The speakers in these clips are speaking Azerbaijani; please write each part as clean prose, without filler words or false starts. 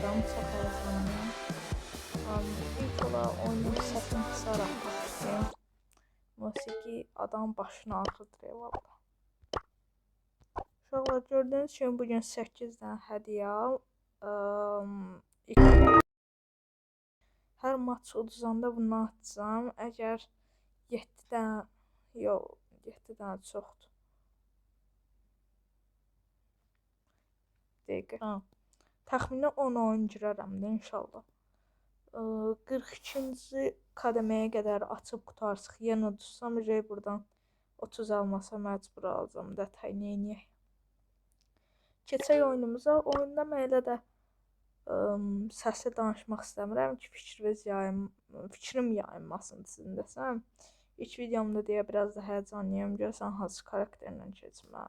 bilmirəm, çox həyəcanlıyam. İlk olaraq oyunun səsini qısaraq başlayayım. Musiqi adam başını ağrıdır valla. Uşaqlar, gördüyünüz kimi bugün 8 dənə hədiyyə hər maç uduzanda bunu atacağım. Əgər 7 dənə, yox 7 dənə çoxdur. Dəqiqə. Təxminən 10 oyun girərəm də inşallah. 42-ci kademeye qədər açıb qutarsıq. Yenə udursam, buradan 30 almasa məcbur alacağım. Detay neyiniyək. Keçək oyunumuza. Oyunda mən elə də səsli danışmaq istəmirəm ki, fikrim yayınmasın sizin desəm. İlk videomda deyə biraz da həyəcanlıyam. Görsən hansı karakterlə keçmə.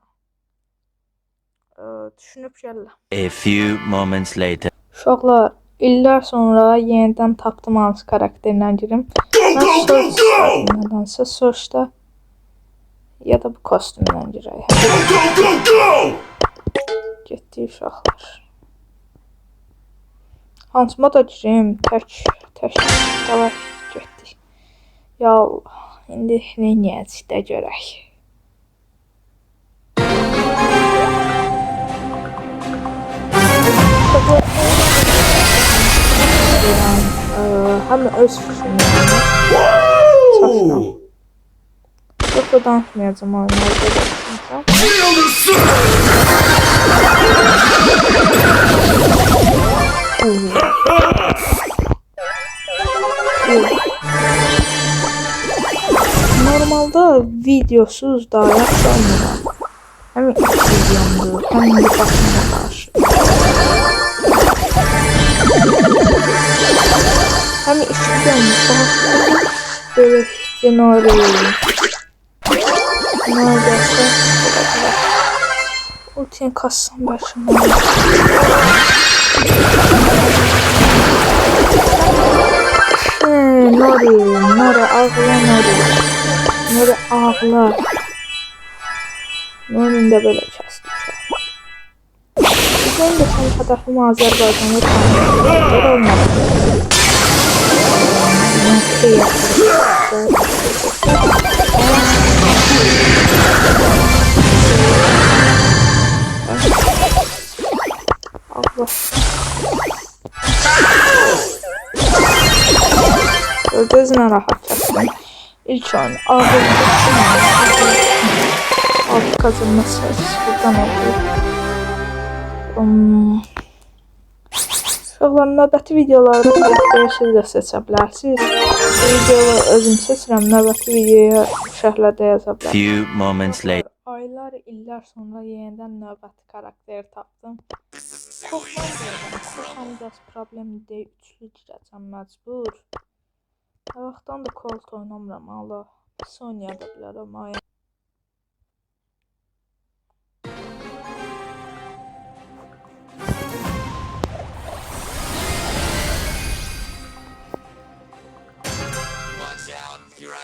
Düşünüb gəlirəm. A few moments later. Uşaqlar, illər sonra yenidən tapdım hansı karakterlə girim. Mən Search istədim nədənsə. Search'da ya da bu kostümlə girək. Getdik uşaqlar. Hansı moda girim? Tək. Davay, getdik. Ya Allah, indi neyniyəcək də görək. Həm öz fikrim çaşıram. Çox da danışmayacağım oyunlarda da. Normalda videosuz da yaxşı olmuram. Həm ilk videomdur, həm indi başıma qarşı. Həm ilk videomdur, böyle scenari. Neredeyse ultiyen kassam başıma. Nori ağla Nori. Nori ağla. Nori'nin de böyle kesti şu an. Benim de son hedefim Azerbaycan'da tanıştırılır olmadı. Nasıl yapacağız? Allah. Gözüne rahat çaktım. İlk oyun ağırlık altı kazanması buradan oldu. Uşaqlar, növbəti videolarda karakteri də seçə bilərsiniz. Videoları özüm seçirəm, növbəti videoya şərhlərdə yaza bilərsiniz. Aylar, illər sonra yenidən növbəti karakteri tapdım. Çoxdan deyəcəm, çox problem deyil, üçlü girəcəm məcbur. Nə vaxtdan da Colt oynamıram, Allah. Pis oynaya da bilərəm, ay.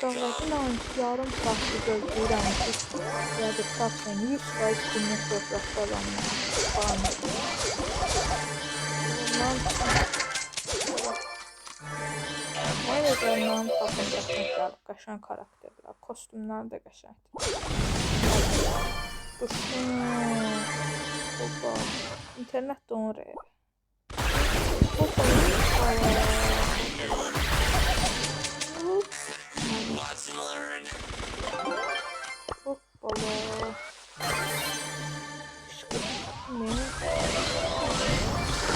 Sonraki yarım saatli gözləyirəm ki, ya da tapsın 100% günlük toprakda alanlar. Oyun üzərindən tapın qəşənglər, qəşəng karakterlər, kostümlər də qəşəngdir. Opa, internet donur. Hoppala. Ne?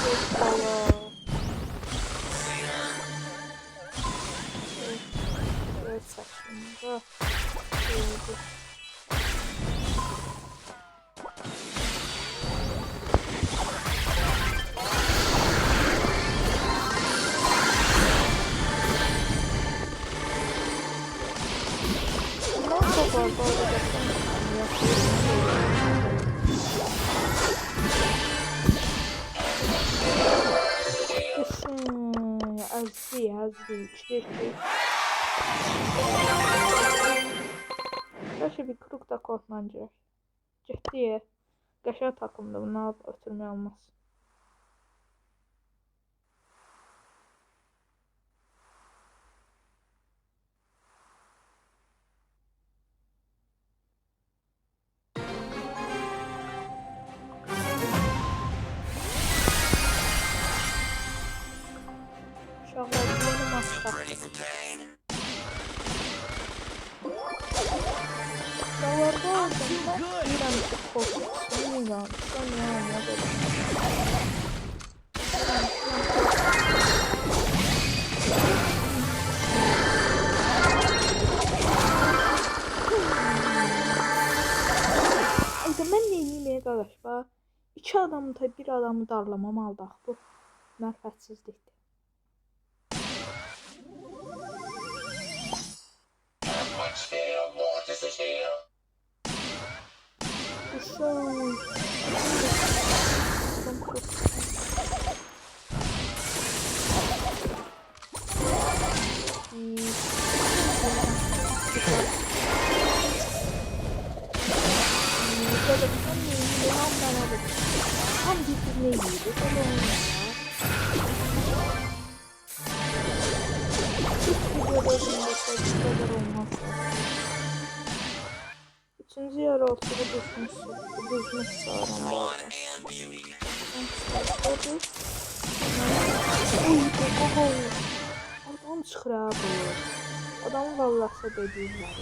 Hoppala. Evet saçımda. Hazır. Gerçi bir kırık da korkmancı. Ciddi. Qəşəng takımda bunu alıp ötürmək olmaz. Dağlarda olduğunda deyirəm ki, korkutsun, inanırsan, ya belə. Mən neyimə qardaş, bax. 2 adamı da bir adamı darlamam aldaq. Bu mərfətsizlikdir. Uşaq. Tam bir yiydi. Böyle oynuyor. Hiç videoda kadar olmaz. Üçüncü yarı olsa bu düzmüş sağlam bu arada. Oradan çıxır ha bu. Adamı vallasa dediyirlər.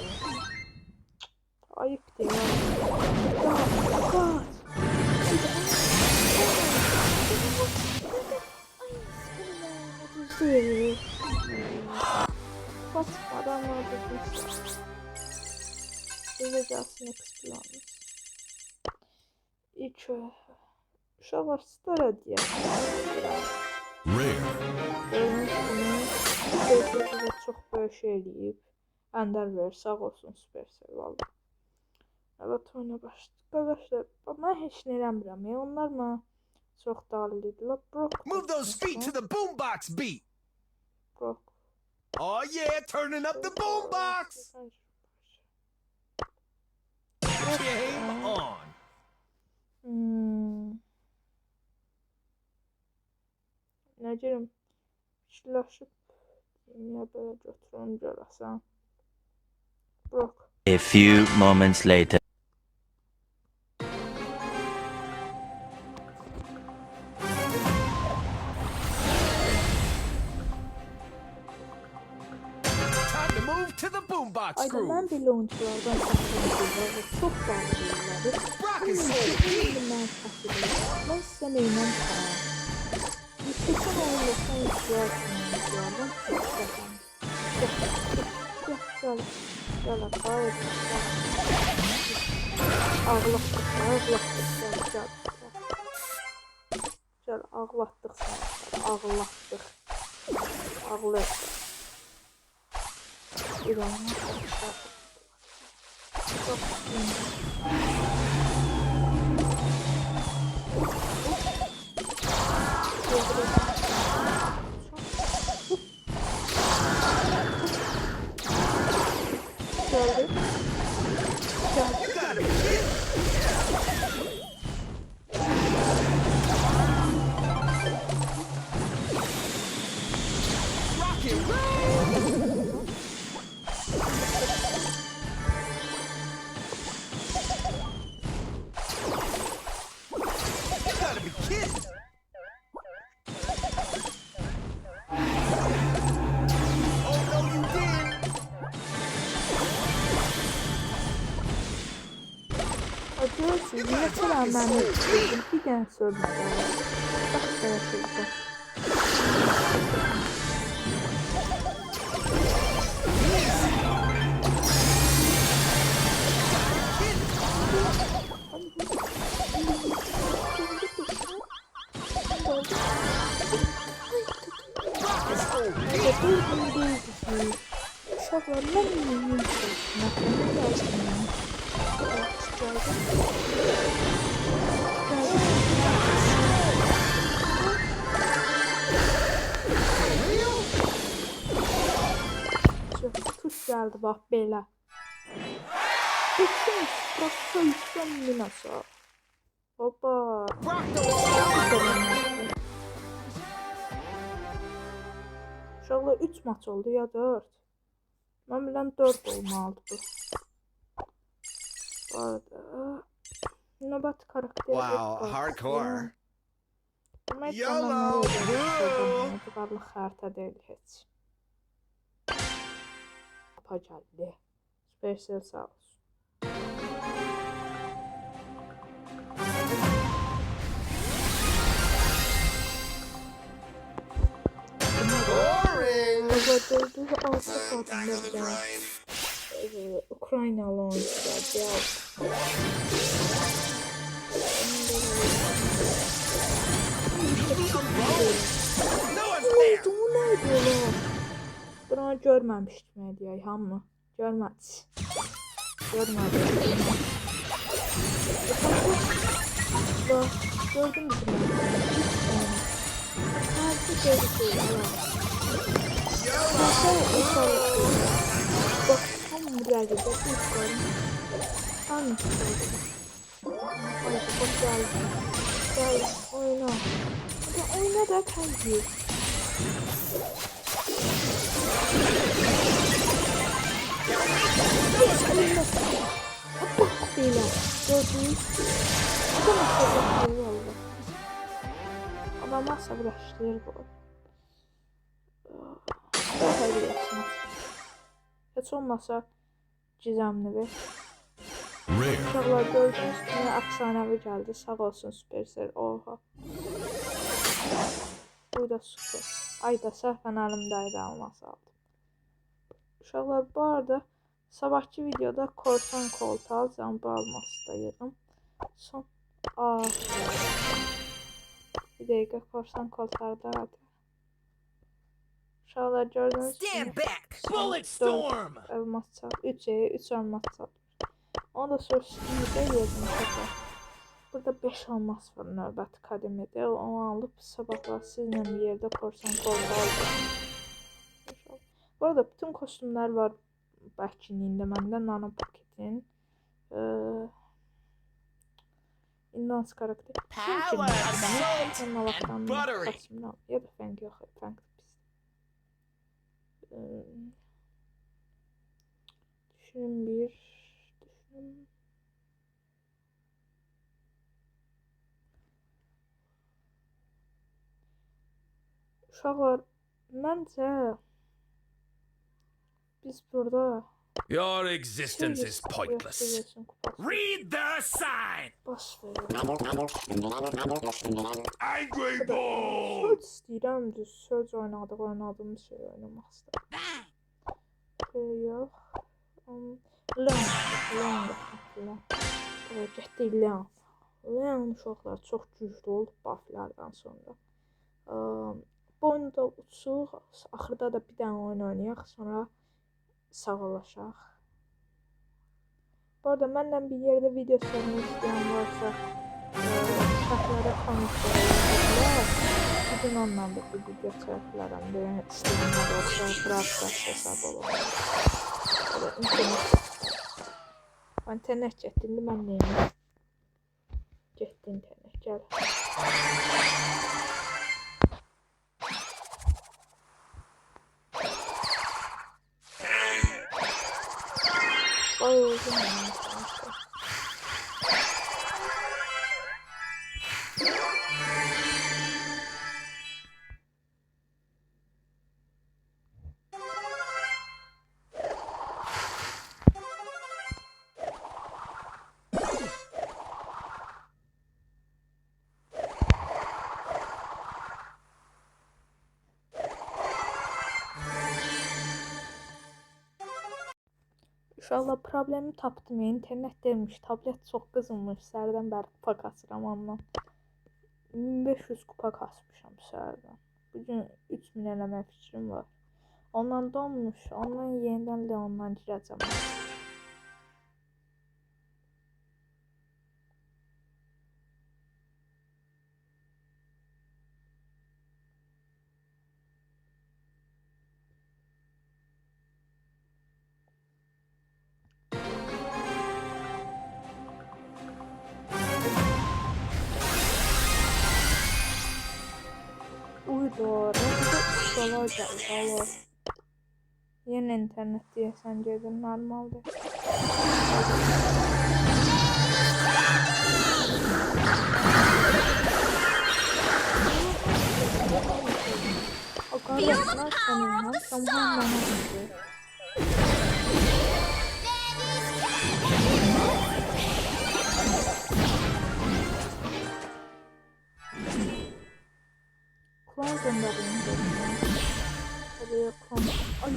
Ayıp değil. Kaç. Basmadan öldürmüş. Bize gelsin explain. İlk uşaqlar stara diye. Rare. Çok böyle şey eləyib. Ender verir, sağ olsun Supercell valla. Evet oyuna başladık. Arkadaşlar ben hiç ne eləmirəm. Onlar mı çok dağılıydılar. Move those feet to the boombox beat. Brock. Oh yeah, turning up the boombox. Game on. Nəcərim? Şilaşıb ya belə götürüm görəsən. Brock. A few moments later. Time to move to the boombox Ayda groove. mən belə oyunculardan xoşlanıyorum və çox bağlıyırlar. Brock is so Şimdi mən xəfiyyəm. Mən sizə neynəm xəfiyyəm. Yüksəkən oyunluqdan oyuncular oyunculardan çox xoşlanıyorum. Gəl, gəl, qayır. Ağlatdıq, gəl. Gəl, ağlatdıq səni, ağlatdıq. Ağlatdıq. İran'ın çok Acıyorsunuz. Mesela ben de bir tane sorun var. Bak sana şurada. Uşaqlarla mı tuş geldi bak belə. Bütün bıraksa üstten minasa. Hoppa. Uşaqlar 3 maç oldu ya 4. Mən bilən 4 olmalıdır bu. Bu arada növbəti karakter. Wow, hardcore. YOLO, boo! Varlıq xəritə deyil heç. tapa gəldi. Supercell sağ olsun. Boring. Dördüncü altı saatinde Ukraynalı oyuncular gəldi. No one's there. Bu neydi lan? Bunu görməmişdim hədiyyə, hamı. Görmədi. Görmədi. Bak, gördün mü bunu? Harika gözüküyor. Bak, tam müdərgədə bir yukarı. Tam yukarı. Haydi, bak geldi. Gel, oyna. Hadi oyna da kalbi. Bak beyler, gördünüz. Adam sabırlaştırır valla. Adamlar sabırlaştırır bu. Daha iyi yapsın. Heç olmasa gizemli bir. Uşaqlar gördünüz ki, aksanəvi gəldi. Sağ olsun Supercell. Oha. Bu da super. Ayda səhvən əlimdəydi, alması aldım. Uşaqlar, bu arada sabahki videoda korsan koltuğu alacağım. Bu alması da yığım. Son. Bir dəqiqə korsan koltuğu da hadi. Uşaqlar gördünüz Stand ki. back. Bullet storm. Elmas çal. 3 elmas çal. Onu da sonra üstümüzde yazdım tekrar. Burada 5 elmas var növbəti kademede. Onu alıp sabahlar sizinle bir yerde korsan kolda alacağım. Bu arada bütün kostümler var bəkçiliyində məndə nano paketin. İndans karakteri. Power, assault, and buttery. Ya da feng yox. Feng pis. Düşünün bir. Düşünün. Uşaqlar, məncə biz burada Your existence is pointless. Read the sign. Baş verir. Angry Bull. Söz istəyirəm, düz söz oynadığım şey oynamaq istəyirəm. Yox. Leon. Getdik Leon. Leon uşaqlar çox güclü oldu bufflardan sonra. Bu oyunda uçuq, axırda da bir dənə oyun oynayaq, sonra sağollaşaq. Bu arada məndən bir yerdə video çəkmək istəyən varsa, şərhlərə kommentlərə yazırlar. Bugün onunla da bir video çəklərəm. Deyən istəyənlər olsa, Brawl hesab olur. İnternet getdindi, mən neyim? Getdi internet, gəl. Ay uzun yani. İnşallah problemi tapdım. İnternet demiş. Tablet çok kızılmış. Sərdən bəri kupa kasıram ondan. 1500 kupa kasmışam sərdən. Bugün 3000 eləmə fikrim var. Ondan donmuş. Ondan yenidən Leondan girəcəm. Doğru. Ustalar gəldi. Yeni internet deyəsən gedir, normaldır. O qardaşlar səninlə tamam mənə gidiyor. Nereden de benim? Oraya kom. Ay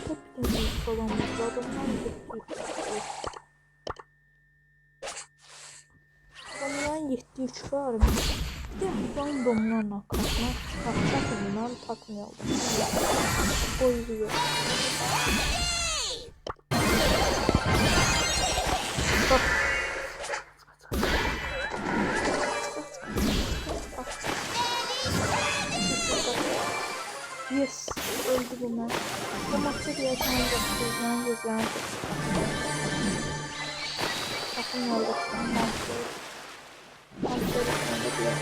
çok güzel falan var. Adamlar Adamların 7-3 var mı? Bir de ben domlarla kalkmak. Kalkmak bunlar takmayalım. Koyuyor. Bak. Yes, öldü bunlar. Bu maçta gerçekten bakacağım güzel. Bakın orada şu an maçta. Maçta da diyor.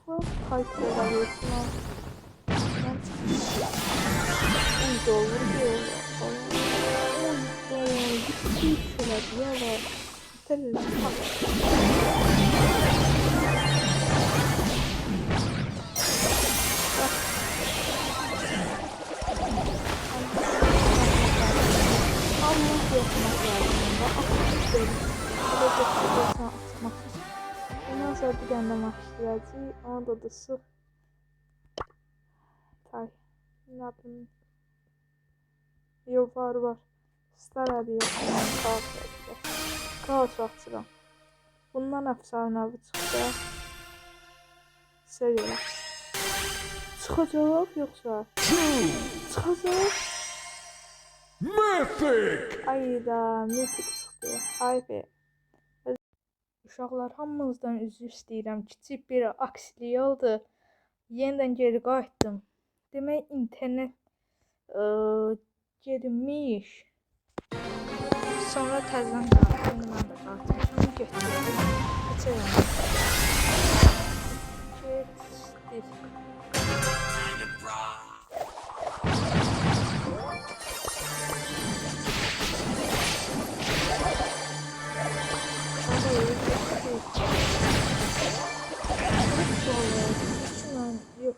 Bu kayıtlara yapılan. Uydu olur diyor. Uydu. Gitti şöyle diyorlar. Bitirelim. Ondan sonra bir tane başlayacağız. Ona da su. Tay. Ne yapayım? Yok var. Star hadi yapayım. Kaos açıram. Bundan efsanevi çıktı. Seviyorum. Çıkacak yoksa? Çıkacak. Mythic! Ayda Mythic çıxdı. Ay be. Uşaqlar hamınızdan üzr istəyirəm. Kiçik bir aksilik oldu. Yenidən geri qayıtdım. Demək internet gedirmiş. Sonra təzədən qalxdım. Mən də qalxmışam. Getdim. Keçirəm. Getdik.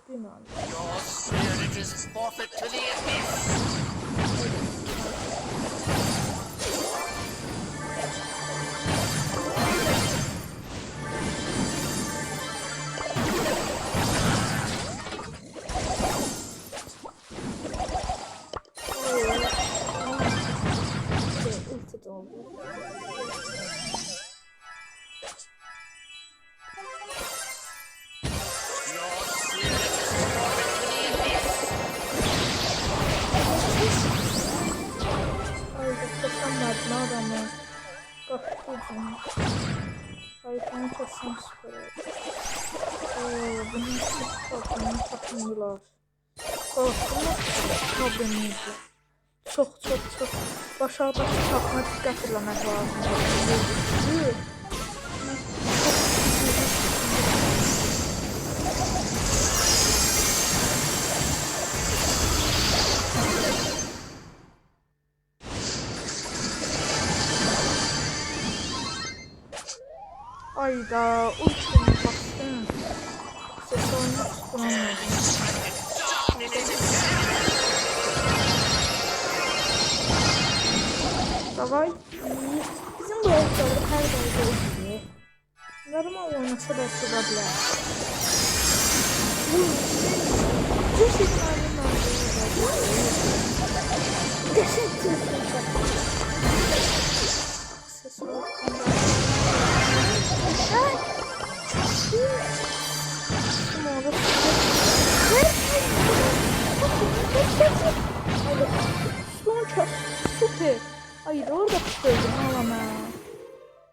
Your spirit is forfeit to the abyss! iPhone kesin süper. Bunun için takımlılar. Kalkınlar problemliydi. Çok. Başa takma dikkat etmek lazım. Ayda ultimi bastım. Ses olmak tutturamadım. Davay. Bizim bu evde her yerde oluyor. Normal olmasa da sıra bu şeklinin ses olmak. Süper. Ay da orada tutuyorum ama.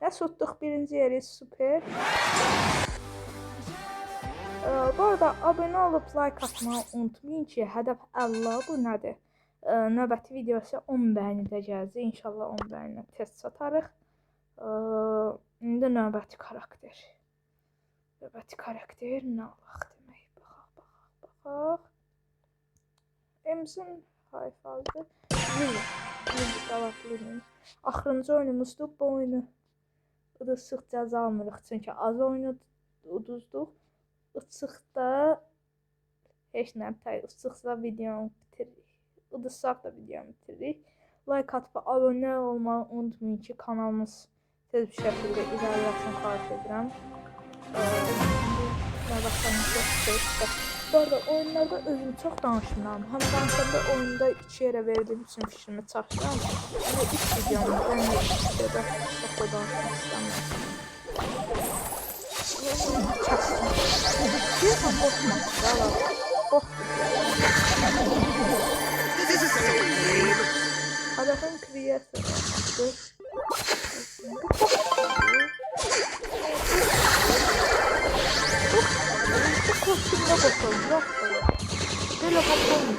Ne tuttuk birinci yeri süper. Bu arada abone olup like atmayı unutmayın ki hedef 50 bu nədir? Növbəti video isə 10 bəyəni də gələcək. İnşallah 10 bəyəni tez çatarıq. İndi növbəti karakter. Növbəti karakter nə alaq demək? Baxaq. Emzin hayfaldı. Lili davaqlıyım. Axırıncı oyunumuzdur. Bu oyunu ıdısıq cəza almırıq. Çünki az oyunu uduzduq. Isıqda heç nə tay. Isıqsa videomu bitiririk. Uduzsaq da videomu bitiririk. Like atıp abone olmayı unutmayın ki kanalımız tez bir şəkildə ilerləsin, xahiş edirəm. oynamaya başladım çok sevdim. Bu arada oyunlarda özüm çox danışmıram. Həm danışanda oyunda 2 yerə verdiyim üçün fikrimi çatdıram. Amma ilk videomda mən bir şeydə çox da danışmaq istəmirəm. Bir an qorxmaq istəyirəm. Adamın kriyası. Kostümle bakalım. Yok böyle. Böyle bakalım.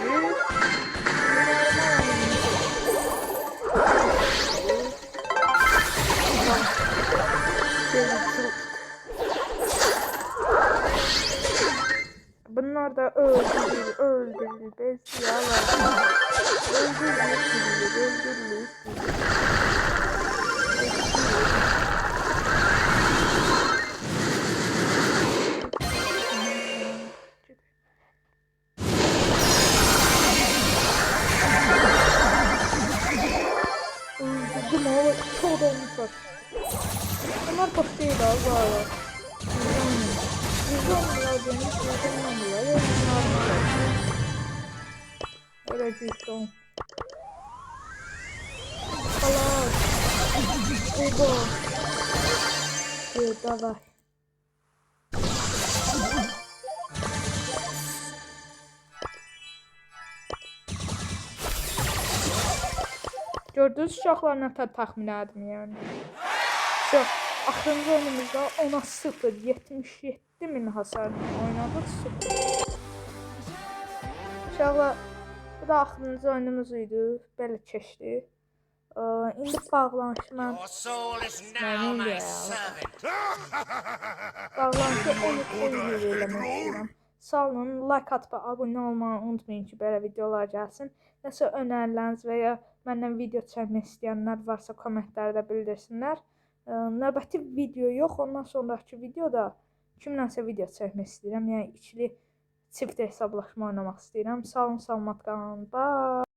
Bunlar da öldürür, besliyorlar. Öldürür. Öldürdüm ama çok olmuşlar. Bunlar boş değil abi. Yüzden demiş, öyle cüzdan. Halas. Oba. Давай. Gördünüz uşaqlar nə tər təxmin edim yəni. Çox. Axırıncı oyunumuzda 10'a 0, 77.000 hasar oynadık. Uşaqlar, bu da axırıncı oyunumuz idi. Belə keçdi. İndi bağlanışı mən... Bağlanışı 13 eləmək istəyirəm. Sağ olun, like atıb abunə olmağı unutmayın ki, belə videolar gəlsin. Nəsə önəriləriniz və ya məndən video çəkmək istəyənlər varsa kommentlərdə bildirsinlər. Növbəti video yox, ondan sonraki videoda kimlənsə video çəkmək istəyirəm. Yəni ikili çift hesablaşma oynamaq istəyirəm. Sağ olun, salamat qalın. Bye.